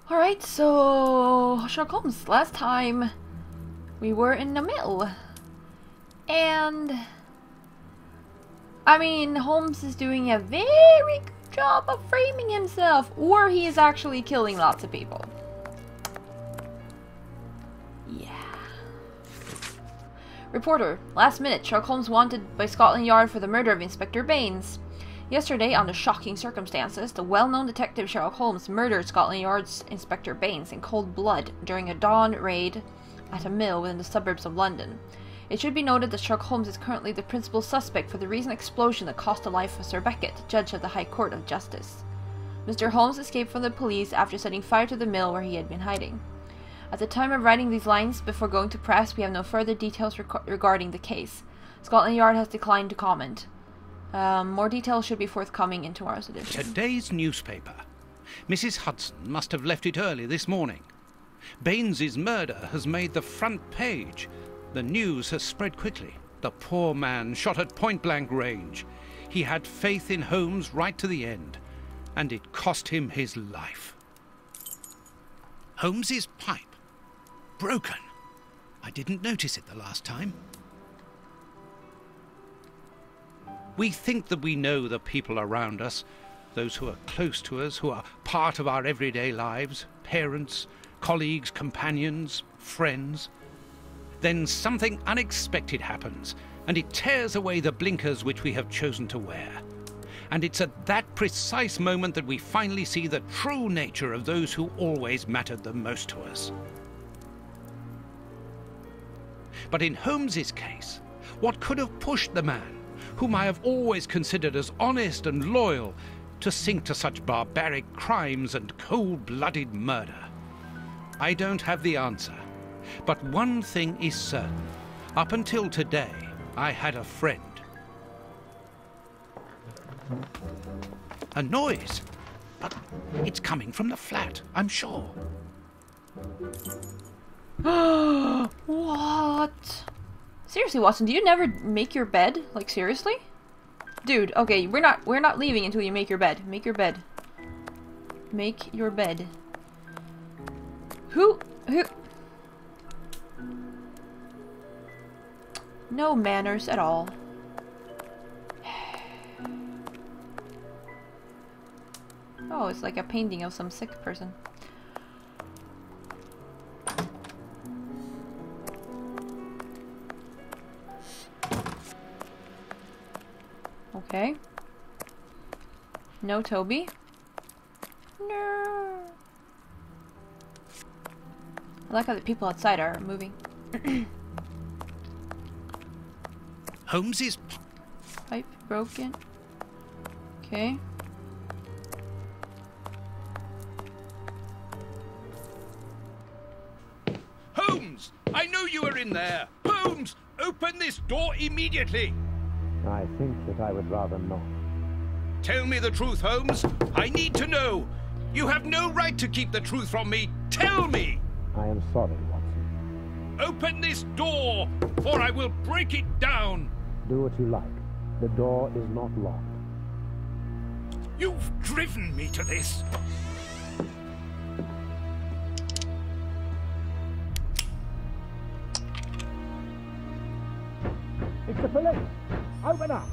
Alright, so Sherlock Holmes, last time we were in the mill. And I mean, Holmes is doing a very good job of framing himself, or he is actually killing lots of people. Yeah. Reporter, last minute, Sherlock Holmes wanted by Scotland Yard for the murder of Inspector Baines. Yesterday, under shocking circumstances, the well-known detective Sherlock Holmes murdered Scotland Yard's Inspector Baines in cold blood during a dawn raid at a mill within the suburbs of London. It should be noted that Sherlock Holmes is currently the principal suspect for the recent explosion that cost the life of Sir Beckett, judge of the High Court of Justice. Mr. Holmes escaped from the police after setting fire to the mill where he had been hiding. At the time of writing these lines, before going to press, we have no further details regarding the case. Scotland Yard has declined to comment. More details should be forthcoming in tomorrow's edition. Today's newspaper. Mrs. Hudson must have left it early this morning. Baines's murder has made the front page. The news has spread quickly. The poor man shot at point-blank range. He had faith in Holmes right to the end, and it cost him his life. Holmes's pipe. Broken. I didn't notice it the last time. We think that we know the people around us, those who are close to us, who are part of our everyday lives, parents, colleagues, companions, friends. Then something unexpected happens, and it tears away the blinkers which we have chosen to wear. And it's at that precise moment that we finally see the true nature of those who always mattered the most to us. But in Holmes's case, what could have pushed the man, whom I have always considered as honest and loyal, to sink to such barbaric crimes and cold-blooded murder? I don't have the answer, but one thing is certain. Up until today, I had a friend. A noise, but it's coming from the flat, I'm sure. What? Seriously, Watson, do you never make your bed? Like, seriously? Dude, okay, we're not leaving until you make your bed. Make your bed. Make your bed. Who? No manners at all. Oh, it's like a painting of some sick person. Okay. No Toby. No. I like how the people outside are moving. Holmes's pipe broken. Okay. Holmes! I know you are in there! Holmes! Open this door immediately! I think that I would rather not. Tell me the truth, Holmes. I need to know. You have no right to keep the truth from me. Tell me! I am sorry, Watson. Open this door, or I will break it down. Do what you like. The door is not locked. You've driven me to this. It's the police! Open up!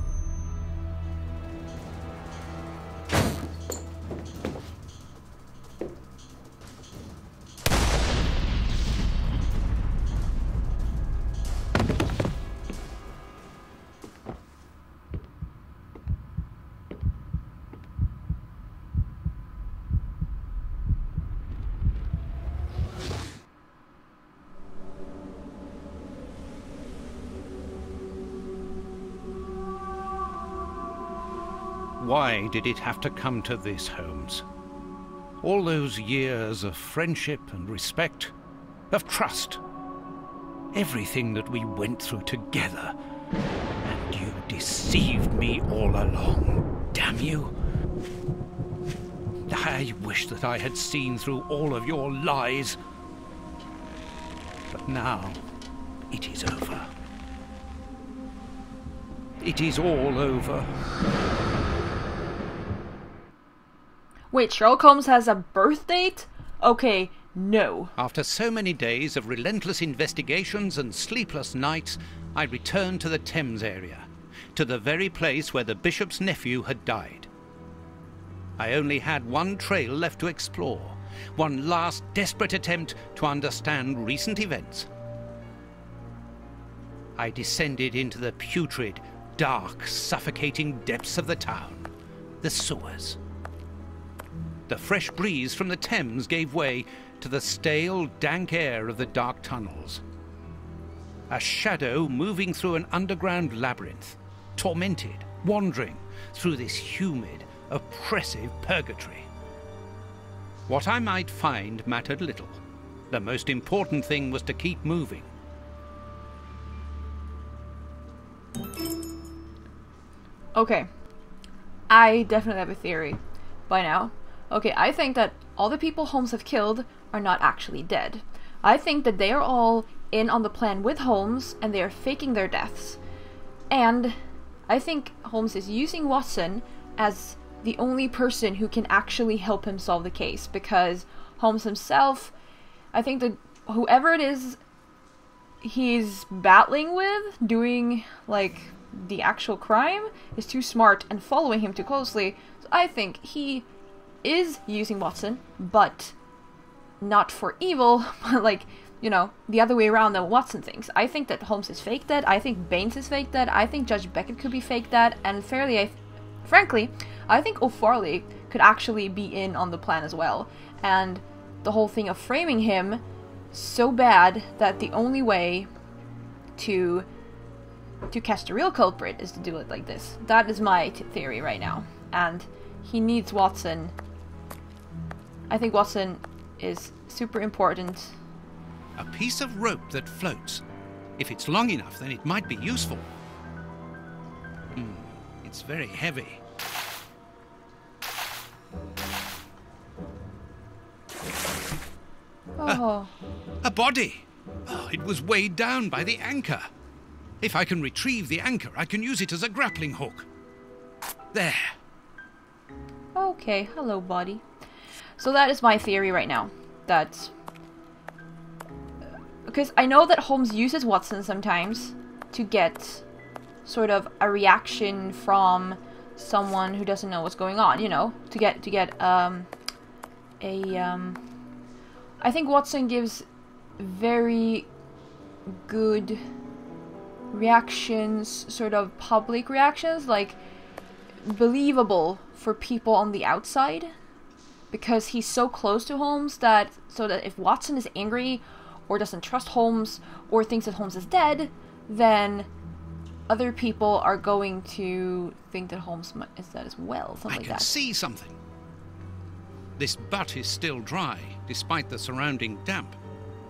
Why did it have to come to this, Holmes? All those years of friendship and respect, of trust, everything that we went through together, and you deceived me all along, damn you. I wish that I had seen through all of your lies. But now, it is over. It is all over. Wait, Sherlock Holmes has a birth date? Okay, no. After so many days of relentless investigations and sleepless nights, I returned to the Thames area, to the very place where the bishop's nephew had died. I only had one trail left to explore, one last desperate attempt to understand recent events. I descended into the putrid, dark, suffocating depths of the town, the sewers. The fresh breeze from the Thames gave way to the stale, dank air of the dark tunnels. A shadow moving through an underground labyrinth, tormented, wandering through this humid, oppressive purgatory. What I might find mattered little. The most important thing was to keep moving. Okay. I definitely have a theory by now. Okay, I think that all the people Holmes have killed are not actually dead. I think that they are all in on the plan with Holmes and they are faking their deaths. And I think Holmes is using Watson as the only person who can actually help him solve the case, because Holmes himself, I think that whoever it is he's battling with, doing like the actual crime, is too smart and following him too closely. So I think he is using Watson, but not for evil, but like, you know, the other way around than Watson thinks. I think that Holmes is fake dead, I think Baines is fake dead, I think Judge Beckett could be fake dead, and frankly, I think O'Farley could actually be in on the plan as well. And the whole thing of framing him so bad that the only way to catch the real culprit is to do it like this. That is my theory right now. And he needs Watson. I think Watson is super important. A piece of rope that floats. If it's long enough, then it might be useful. It's very heavy. Oh. A body! Oh, it was weighed down by the anchor. If I can retrieve the anchor, I can use it as a grappling hook. There. Okay, hello, buddy. So that is my theory right now. That... because I know that Holmes uses Watson sometimes to get sort of a reaction from someone who doesn't know what's going on, you know, to get I think Watson gives very good reactions, sort of public reactions, like believable for people on the outside, because he's so close to Holmes that if Watson is angry or doesn't trust Holmes or thinks that Holmes is dead, then other people are going to think that Holmes is dead as well, something like that. I can see something. This butt is still dry, despite the surrounding damp.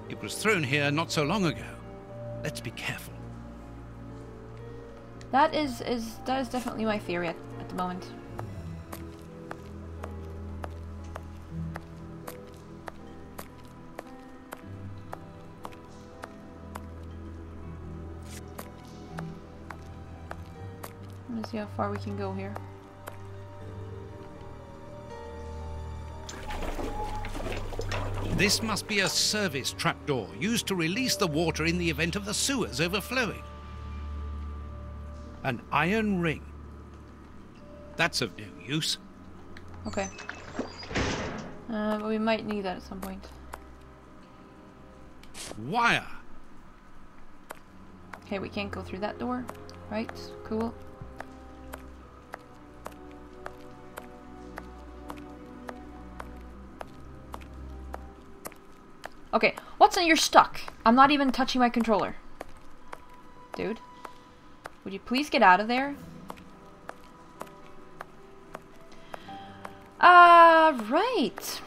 It was thrown here not so long ago. Let's be careful. That is definitely my theory at the moment. Let's see how far we can go here. This must be a service trapdoor used to release the water in the event of the sewers overflowing. An iron ring. That's of no use. Okay. But we might need that at some point. Wire. Okay, we can't go through that door. Right, cool. Okay, Watson, you're stuck. I'm not even touching my controller. Dude, would you please get out of there? Right.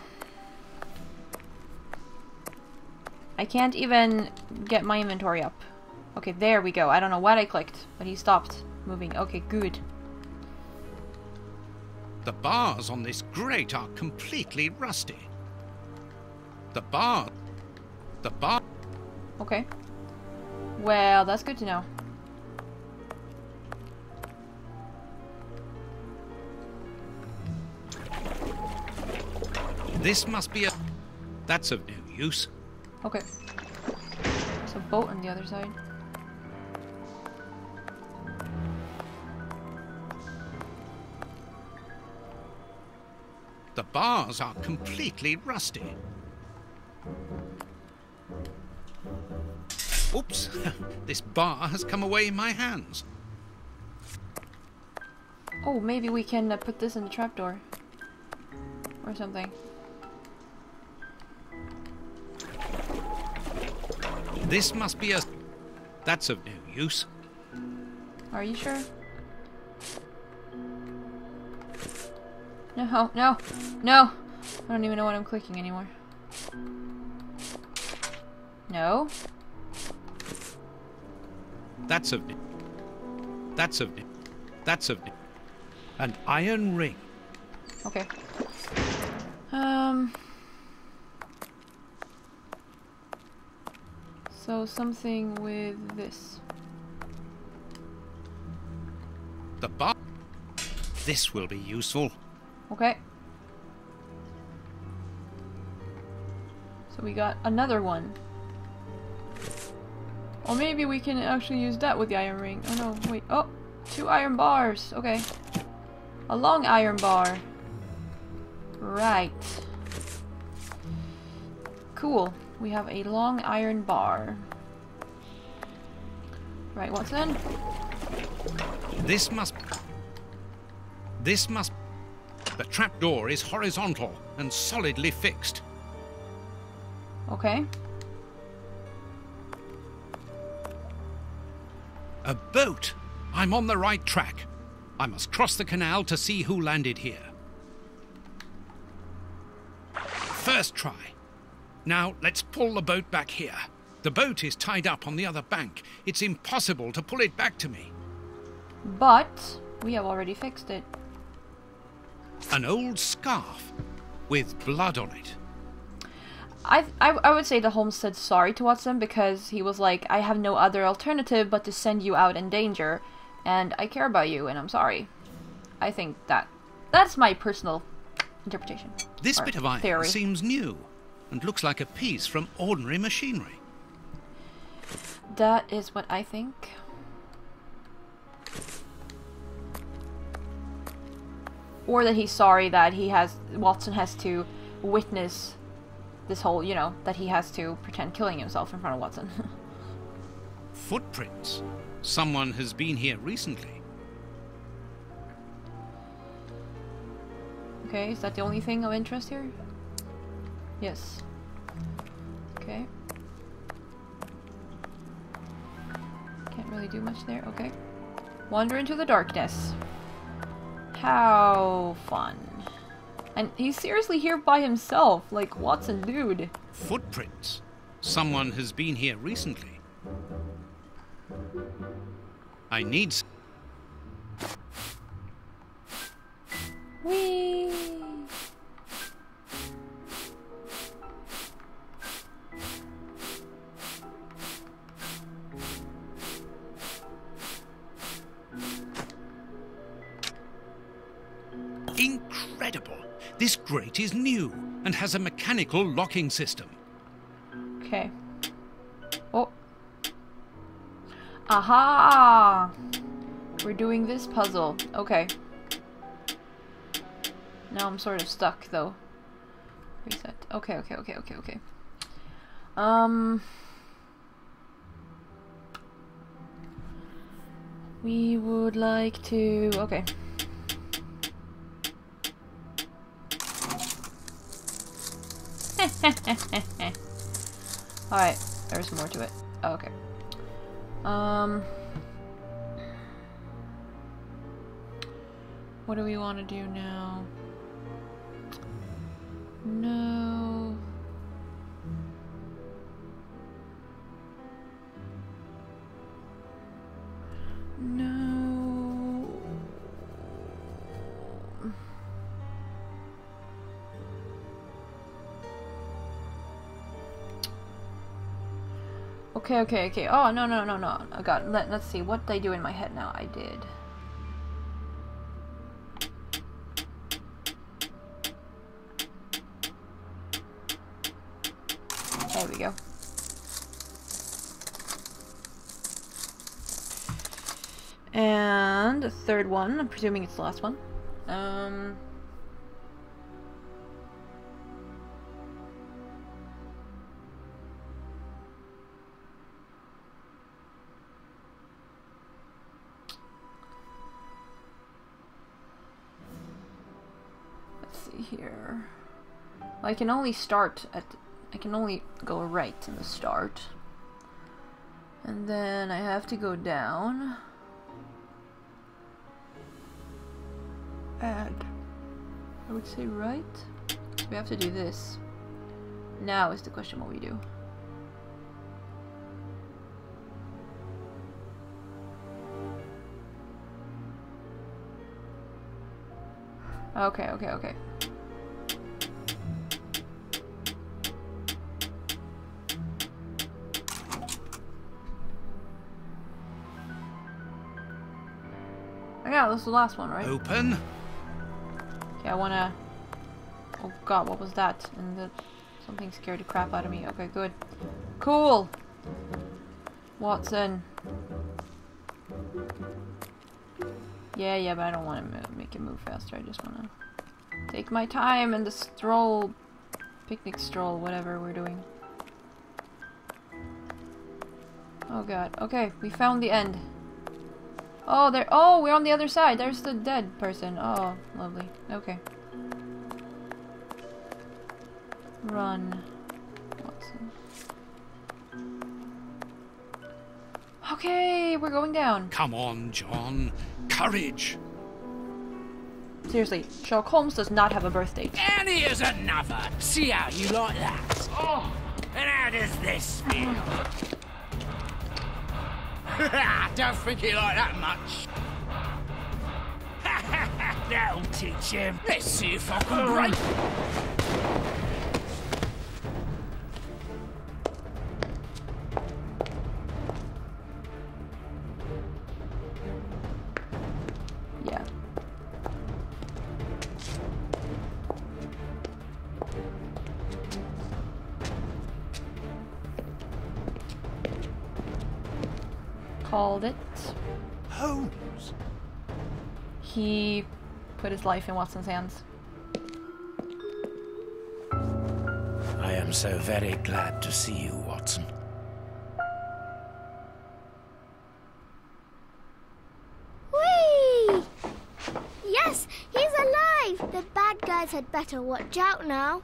I can't even get my inventory up. Okay, there we go. I don't know what I clicked, but he stopped moving. Okay, good. The bars on this grate are completely rusty. The bar... Okay. Well, that's good to know. This must be a... That's of no use. Okay. There's a boat on the other side. The bars are completely rusty. Oops, this bar has come away in my hands. Oh, maybe we can put this in the trapdoor. Or something. This must be a... That's of no use. Are you sure? No, no, no! I don't even know what I'm clicking anymore. No? That's of... That's of... That's of... An iron ring. Okay. So something with this. The bar... This will be useful. Okay. So we got another one. Or maybe we can actually use that with the iron ring. Oh no, wait. Oh! 2 iron bars. Okay. A long iron bar. Right. Cool. We have a long iron bar. Right, what's then? This must... The trapdoor is horizontal and solidly fixed. Okay. A boat! I'm on the right track. I must cross the canal to see who landed here. First try. Now let's pull the boat back here. The boat is tied up on the other bank. It's impossible to pull it back to me. But we have already fixed it. An old scarf with blood on it. I would say that Holmes said sorry to Watson because he was like, I have no other alternative but to send you out in danger, and I care about you, and I'm sorry. I think that's my personal interpretation. This bit of iron theory. seems new and looks like a piece from ordinary machinery. That is what I think. Or that he's sorry that Watson has to witness this whole, you know, that he has to pretend killing himself in front of Watson. Footprints. Someone has been here recently. Okay, is that the only thing of interest here? Yes. Okay. Can't really do much there. Okay. Wander into the darkness. How fun. And he's seriously here by himself. Like, Watson, dude. Footprints. Someone has been here recently. I need... Whee! Incredible! This grate is new and has a mechanical locking system. Okay. Oh. Aha! We're doing this puzzle. Okay. Now I'm sort of stuck, though. Reset. Okay. We would like to... Okay. Alright, there's more to it. Okay. What do we want to do now? No. No. Okay. Oh, no. Oh, God. Let's see. What did I do in my head now? I did. There we go. And the third one, I'm presuming it's the last one. Let's see here. I can only start at... I can only go right in the start. And then I have to go down. And I would say right. So we have to do this. Now is the question what we do. Okay. Yeah, this is the last one, right? Open. Okay, I wanna... Oh god, what was that? And something scared the crap out of me. Okay, good. Cool! Watson. Yeah, but I don't want to make it move faster. I just want to take my time and the stroll... Picnic stroll, whatever we're doing. Oh god. Okay, we found the end. Oh, there. Oh, we're on the other side. There's the dead person. Oh, lovely. Okay. Run. Watson. Okay, we're going down. Come on, John. Courage. Seriously, Sherlock Holmes does not have a birthday. And here's another. See how you like that. Oh, and how does this feel? Don't think he like that much. That'll teach him. Let's see if I can break. Yeah. Called it. Holmes. He put his life in Watson's hands. I am so very glad to see you, Watson. Whee! Yes, he's alive! The bad guys had better watch out now.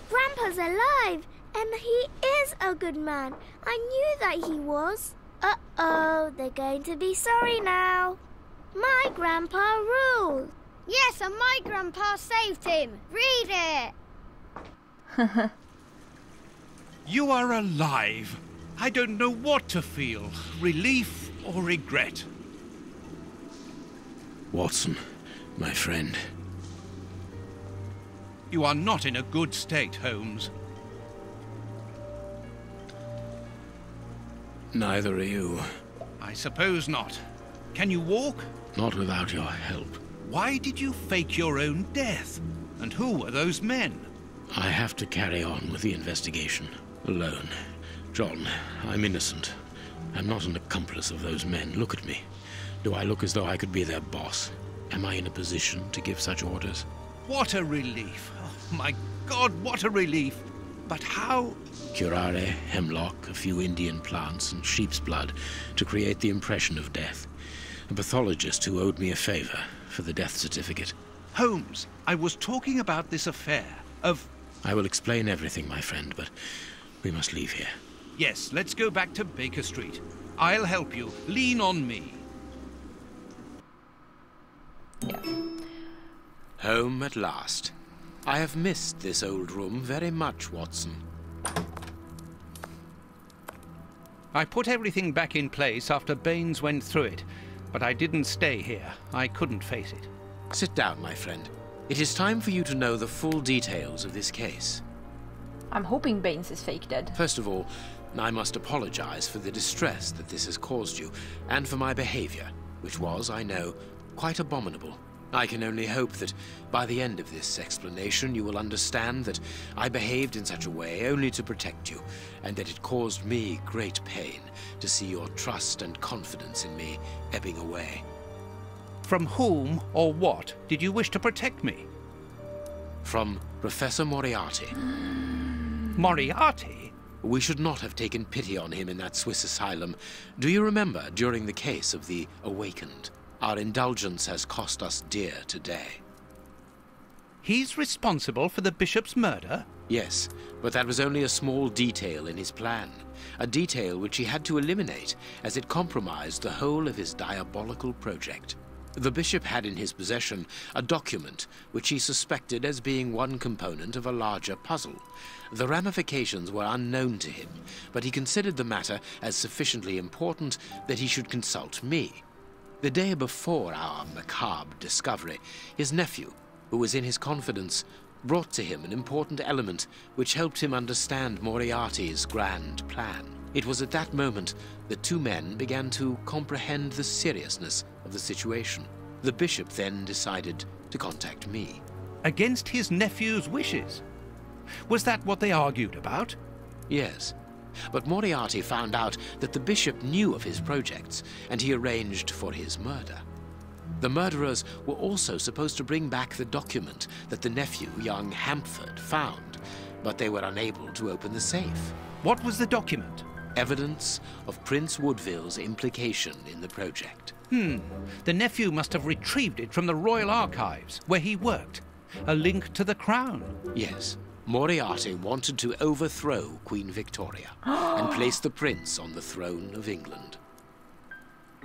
Grandpa's alive! And he is a good man. I knew that he was. Uh-oh, they're going to be sorry now. My grandpa ruled. Yes, and my grandpa saved him. Read it. You are alive. I don't know what to feel. Relief or regret. Watson, my friend. You are not in a good state, Holmes. Neither are you. I suppose not. Can you walk? Not without your help. Why did you fake your own death? And who were those men? I have to carry on with the investigation. Alone. John, I'm innocent. I'm not an accomplice of those men. Look at me. Do I look as though I could be their boss? Am I in a position to give such orders? What a relief. Oh, my God, what a relief. But how... Curare, hemlock, a few Indian plants, and sheep's blood to create the impression of death. A pathologist who owed me a favor for the death certificate. Holmes, I was talking about this affair of... I will explain everything, my friend, but we must leave here. Yes, let's go back to Baker Street. I'll help you. Lean on me. Yeah. Home at last. I have missed this old room very much, Watson. I put everything back in place after Baines went through it, but I didn't stay here. I couldn't face it. Sit down, my friend. It is time for you to know the full details of this case. I'm hoping Baines is fake dead. First of all, I must apologize for the distress that this has caused you, and for my behavior, which was, I know, quite abominable. I can only hope that by the end of this explanation you will understand that I behaved in such a way only to protect you, and that it caused me great pain to see your trust and confidence in me ebbing away. From whom or what did you wish to protect me? From Professor Moriarty. Moriarty? We should not have taken pity on him in that Swiss asylum. Do you remember during the case of the Awakened? Our indulgence has cost us dear today. He's responsible for the bishop's murder? Yes, but that was only a small detail in his plan. A detail which he had to eliminate, as it compromised the whole of his diabolical project. The bishop had in his possession a document which he suspected as being one component of a larger puzzle. The ramifications were unknown to him, but he considered the matter as sufficiently important that he should consult me. The day before our macabre discovery, his nephew, who was in his confidence, brought to him an important element which helped him understand Moriarty's grand plan. It was at that moment the two men began to comprehend the seriousness of the situation. The bishop then decided to contact me. Against his nephew's wishes? Was that what they argued about? Yes. But Moriarty found out that the bishop knew of his projects, and he arranged for his murder. The murderers were also supposed to bring back the document that the nephew, young Hampford, found, but they were unable to open the safe. What was the document? Evidence of Prince Woodville's implication in the project. The nephew must have retrieved it from the Royal Archives, where he worked. A link to the crown. Yes. Moriarty wanted to overthrow Queen Victoria and place the prince on the throne of England.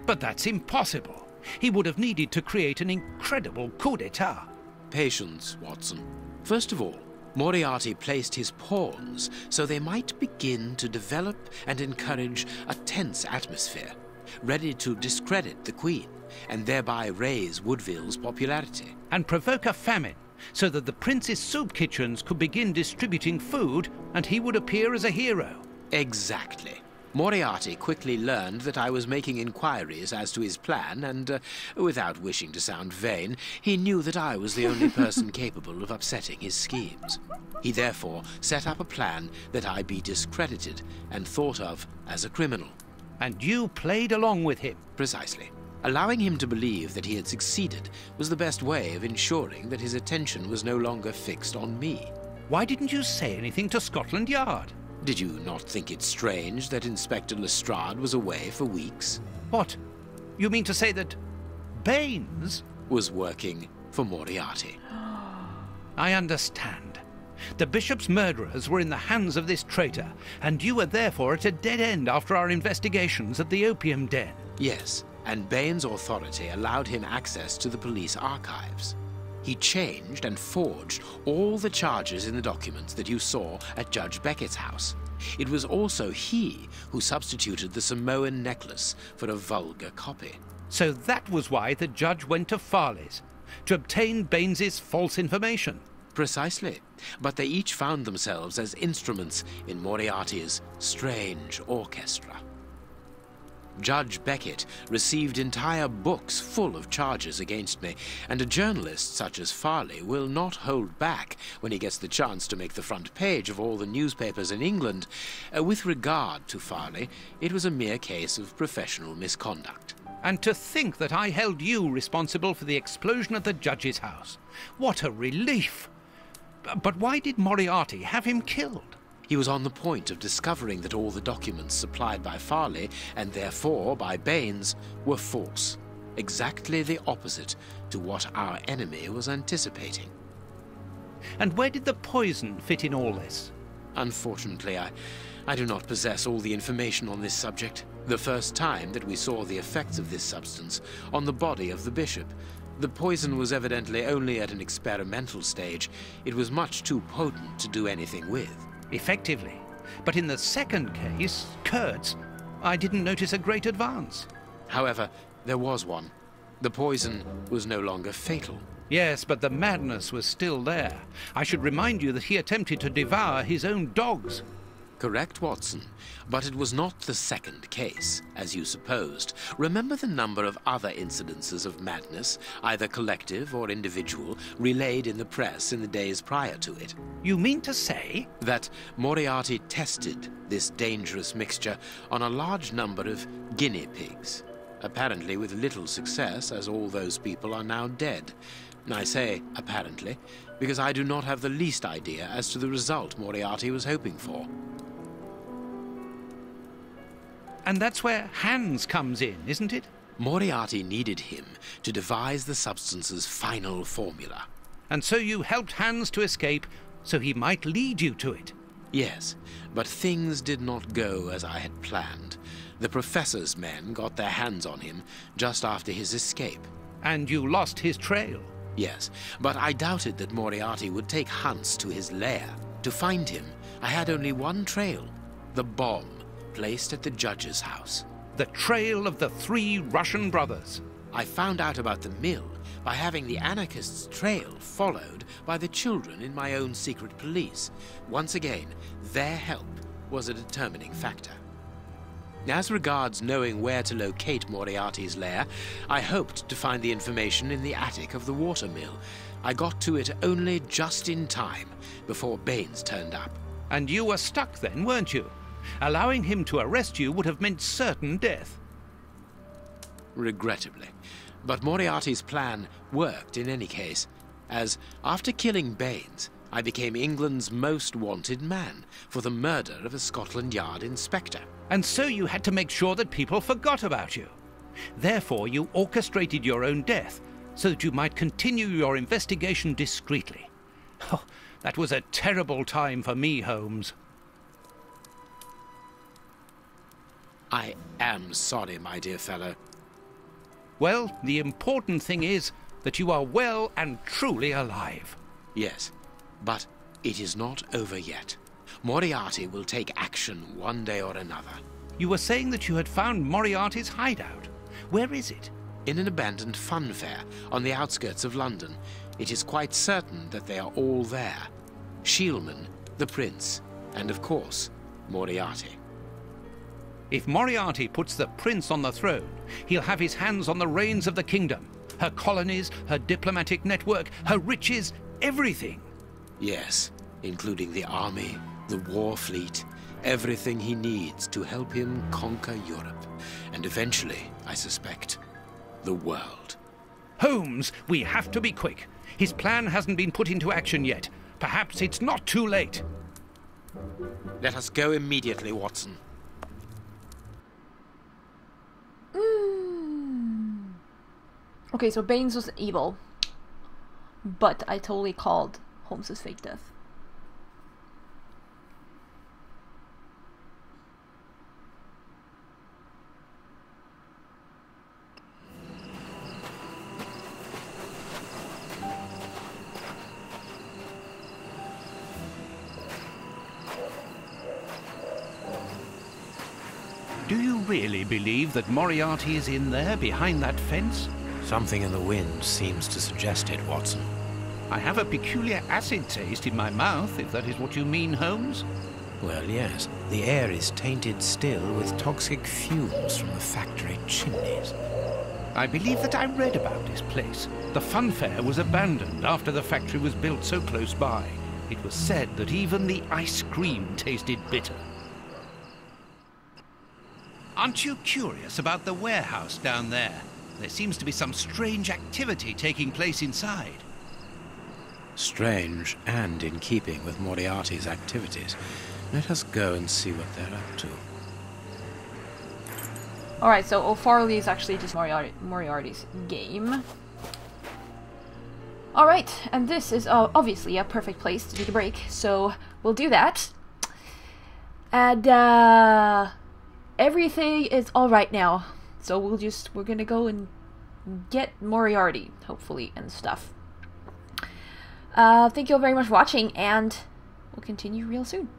But that's impossible. He would have needed to create an incredible coup d'etat. Patience, Watson. First of all, Moriarty placed his pawns so they might begin to develop and encourage a tense atmosphere, ready to discredit the Queen and thereby raise Woodville's popularity. And provoke a famine, so that the prince's soup kitchens could begin distributing food and he would appear as a hero. Exactly. Moriarty quickly learned that I was making inquiries as to his plan and, without wishing to sound vain, he knew that I was the only person capable of upsetting his schemes. He therefore set up a plan that I be discredited and thought of as a criminal. And you played along with him? Precisely. Allowing him to believe that he had succeeded was the best way of ensuring that his attention was no longer fixed on me. Why didn't you say anything to Scotland Yard? Did you not think it strange that Inspector Lestrade was away for weeks? What? You mean to say that Baines was working for Moriarty? I understand. The bishop's murderers were in the hands of this traitor, and you were therefore at a dead end after our investigations at the opium den. Yes, and Baines' authority allowed him access to the police archives. He changed and forged all the charges in the documents that you saw at Judge Beckett's house. It was also he who substituted the Samoan necklace for a vulgar copy. So that was why the judge went to Farley's, to obtain Baines's false information. Precisely. But they each found themselves as instruments in Moriarty's strange orchestra. Judge Beckett received entire books full of charges against me, and a journalist such as Farley will not hold back when he gets the chance to make the front page of all the newspapers in England. With regard to Farley, it was a mere case of professional misconduct. And to think that I held you responsible for the explosion at the judge's house. What a relief! But why did Moriarty have him killed? He was on the point of discovering that all the documents supplied by Farley, and therefore by Baines, were false. Exactly the opposite to what our enemy was anticipating. And where did the poison fit in all this? Unfortunately, I do not possess all the information on this subject. The first time that we saw the effects of this substance on the body of the bishop, the poison was evidently only at an experimental stage. It was much too potent to do anything with. Effectively. But in the second case, Kurtz, I didn't notice a great advance. However, there was one. The poison was no longer fatal. Yes, but the madness was still there. I should remind you that he attempted to devour his own dogs. Correct, Watson. But it was not the second case, as you supposed. Remember the number of other incidences of madness, either collective or individual, relayed in the press in the days prior to it? You mean to say? That Moriarty tested this dangerous mixture on a large number of guinea pigs. Apparently with little success, as all those people are now dead. I say apparently, because I do not have the least idea as to the result Moriarty was hoping for. And that's where Hans comes in, isn't it? Moriarty needed him to devise the substance's final formula. And so you helped Hans to escape, so he might lead you to it. Yes, but things did not go as I had planned. The Professor's men got their hands on him just after his escape. And you lost his trail. Yes, but I doubted that Moriarty would take Hans to his lair. To find him, I had only one trail, the bomb placed at the judge's house. The trail of the 3 Russian brothers. I found out about the mill by having the anarchists' trail followed by the children in my own secret police. Once again, their help was a determining factor. As regards knowing where to locate Moriarty's lair, I hoped to find the information in the attic of the water mill. I got to it only just in time before Baines turned up. And you were stuck then, weren't you? Allowing him to arrest you would have meant certain death. Regrettably. But Moriarty's plan worked in any case, as after killing Baines, I became England's most wanted man for the murder of a Scotland Yard inspector. And so you had to make sure that people forgot about you. Therefore, you orchestrated your own death, so that you might continue your investigation discreetly. Oh, that was a terrible time for me, Holmes. I am sorry, my dear fellow. Well, the important thing is that you are well and truly alive. Yes, but it is not over yet. Moriarty will take action one day or another. You were saying that you had found Moriarty's hideout. Where is it? In an abandoned fun fair on the outskirts of London. It is quite certain that they are all there. Shielman, the Prince, and of course, Moriarty. If Moriarty puts the Prince on the throne, he'll have his hands on the reins of the kingdom. Her colonies, her diplomatic network, her riches, everything. Yes, including the army, the war fleet, everything he needs to help him conquer Europe. And eventually, I suspect, the world. Holmes, we have to be quick. His plan hasn't been put into action yet. Perhaps it's not too late. Let us go immediately, Watson. Okay, so Baines was evil, but I totally called Holmes's fake death. Do you really believe that Moriarty is in there behind that fence? Something in the wind seems to suggest it, Watson. I have a peculiar acid taste in my mouth, if that is what you mean, Holmes. Well, yes. The air is tainted still with toxic fumes from the factory chimneys. I believe that I read about this place. The fun fair was abandoned after the factory was built so close by. It was said that even the ice cream tasted bitter. Aren't you curious about the warehouse down there? There seems to be some strange activity taking place inside. Strange and in keeping with Moriarty's activities. Let us go and see what they're up to. Alright, so O'Farley is actually just Moriarty's game. Alright, and this is obviously a perfect place to take a break, so we'll do that. And, everything is alright now. So we're gonna go and get Moriarty, hopefully, and stuff. Thank you all very much for watching, and we'll continue real soon.